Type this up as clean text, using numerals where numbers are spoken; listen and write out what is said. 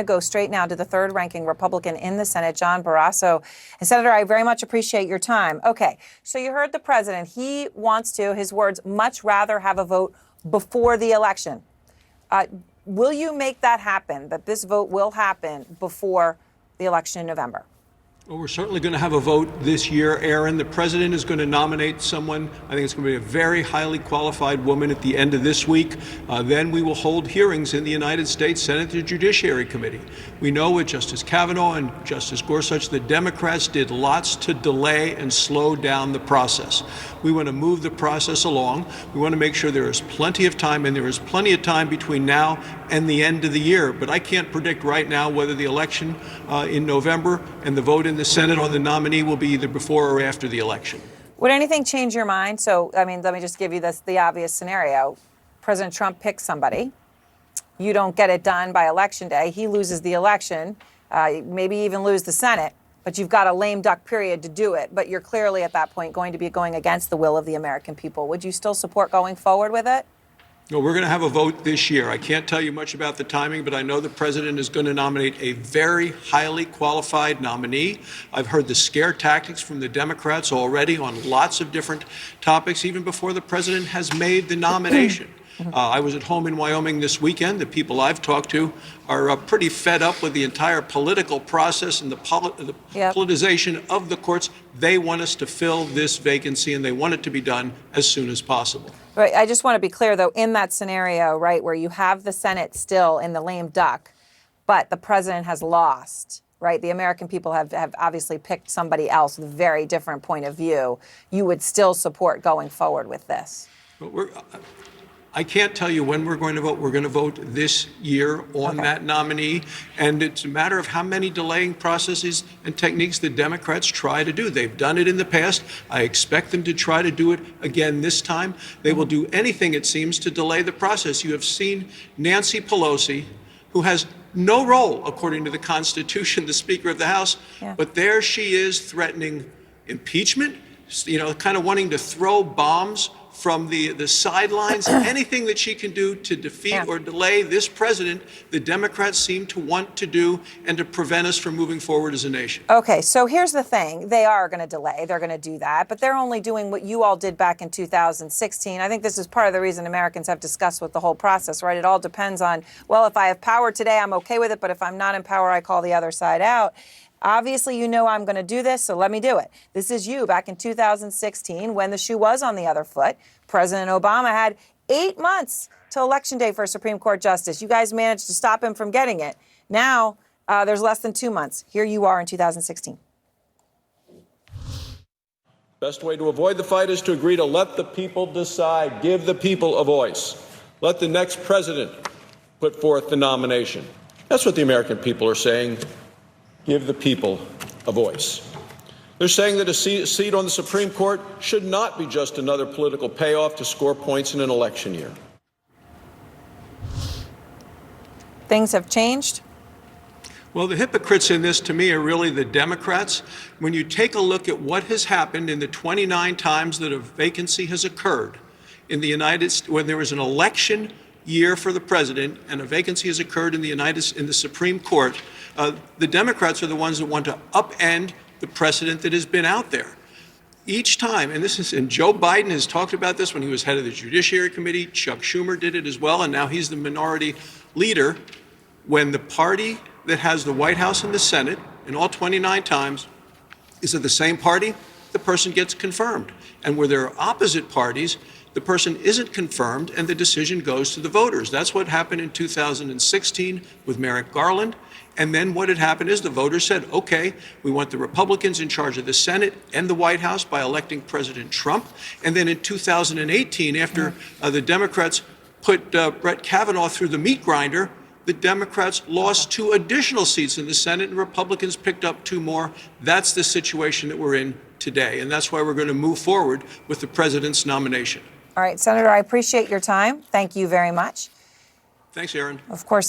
Go straight now to the third-ranking Republican in the Senate, John Barrasso. And Senator, I very much appreciate your time. Okay, so you heard the president. He wants to, his words, much rather have a vote before the election. Will you make that happen, that this vote will happen before the election in November? Well, we're certainly going to have a vote this year, Erin. The president is going to nominate someone. I think it's going to be a very highly qualified woman at the end of this week. Then we will hold hearings in the United States Senate Judiciary Committee. We know with Justice Kavanaugh and Justice Gorsuch, the Democrats did lots to delay and slow down the process. We want to move the process along. We want to make sure there is plenty of time, and there is plenty of time between now and the end of the year. But I can't predict right now whether the election in November and the vote in the Senate on the nominee will be either before or after the election. Would anything change your mind? So, I mean, let me just give you the obvious scenario. President Trump picks somebody. You don't get it done by Election Day. He loses the election, maybe even lose the Senate. But you've got a lame duck period to do it. But you're clearly at that point going to be going against the will of the American people. Would you still support going forward with it? No, we're going to have a vote this year. I can't tell you much about the timing, but I know the president is going to nominate a very highly qualified nominee. I've heard the scare tactics from the Democrats already on lots of different topics, even before the president has made the nomination. I was at home in Wyoming this weekend. The people I've talked to are pretty fed up with the entire political process and the politicization of the courts. They want us to fill this vacancy, and they want it to be done as soon as possible. Right. I just want to be clear, though, in that scenario, right, where you have the Senate still in the lame duck, but the president has lost, right? The American people have obviously picked somebody else with a very different point of view. You would still support going forward with this? I can't tell you when we're going to vote. We're going to vote this year on that nominee. And it's a matter of how many delaying processes and techniques the Democrats try to do. They've done it in the past. I expect them to try to do it again this time. They will do anything, it seems, to delay the process. You have seen Nancy Pelosi, who has no role, according to the Constitution, the Speaker of the House. But there she is threatening impeachment, kind of wanting to throw bombs from the sidelines. Anything that she can do to defeat or delay this president, the Democrats seem to want to do, and to prevent us from moving forward as a nation. Okay, so here's the thing. They are going to delay. They're going to do that. But they're only doing what you all did back in 2016. I think this is part of the reason Americans have discussed with the whole process, right? It all depends on, well, if I have power today, I'm okay with it. But if I'm not in power, I call the other side out. Obviously, you know I'm going to do this, so let me do it. This is you back in 2016 when the shoe was on the other foot. President Obama had 8 months to Election Day for a Supreme Court justice. You guys managed to stop him from getting it. Now, there's less than 2 months. Here you are in 2016. Best way to avoid the fight is to agree to let the people decide. Give the people a voice. Let the next president put forth the nomination. That's what the American people are saying. Give the people a voice. They're saying that a seat on the Supreme Court should not be just another political payoff to score points in an election year. Things have changed? Well, the hypocrites in this, to me, are really the Democrats. When you take a look at what has happened in the 29 times that a vacancy has occurred in the United States, when there was an election year for the president and a vacancy has occurred in the Supreme Court, the Democrats are the ones that want to upend the precedent that has been out there. Each time, and Joe Biden has talked about this when he was head of the Judiciary Committee, Chuck Schumer did it as well, and now he's the minority leader. When the party that has the White House and the Senate, in all 29 times, is of the same party, the person gets confirmed. And where there are opposite parties, the person isn't confirmed and the decision goes to the voters. That's what happened in 2016 with Merrick Garland. And then what had happened is the voters said, okay, we want the Republicans in charge of the Senate and the White House by electing President Trump. And then in 2018, after the Democrats put Brett Kavanaugh through the meat grinder, the Democrats lost 2 additional seats in the Senate and Republicans picked up 2 more. That's the situation that we're in today. And that's why we're going to move forward with the president's nomination. All right, Senator, I appreciate your time. Thank you very much. Thanks, Erin. Of course,